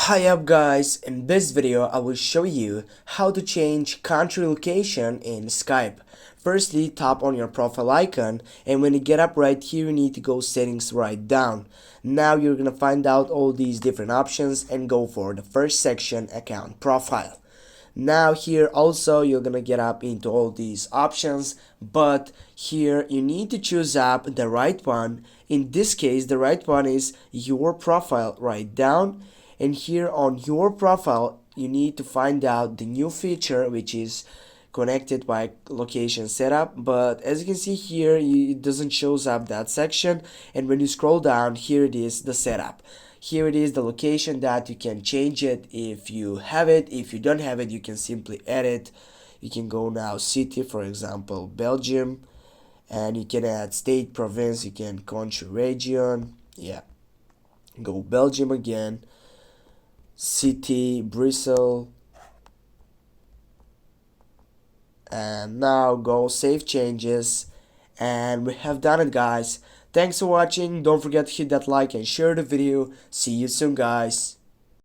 Hi up guys, in this video I will show you how to change country location in Skype. Firstly, tap on your profile icon, and when you get up right here you need to go settings right down. Now you're gonna find out all these different options and go for the first section, account profile. Now here also you're gonna get up into all these options, but here you need to choose up the right one. In this case the right one is your profile right down, and here on your profile you need to find out the new feature which is connected by location setup. But as you can see here, it doesn't shows up that section, and when you scroll down here it is the setup. Here it is the location that you can change it if you have it. If you don't have it, you can simply edit. You can go now city, for example Belgium, and you can add state, province, you can country, region. Yeah, go Belgium again, city Brussels, and now go save changes, and we have done it guys. Thanks for watching. Don't forget to hit that like and share the video. See you soon guys.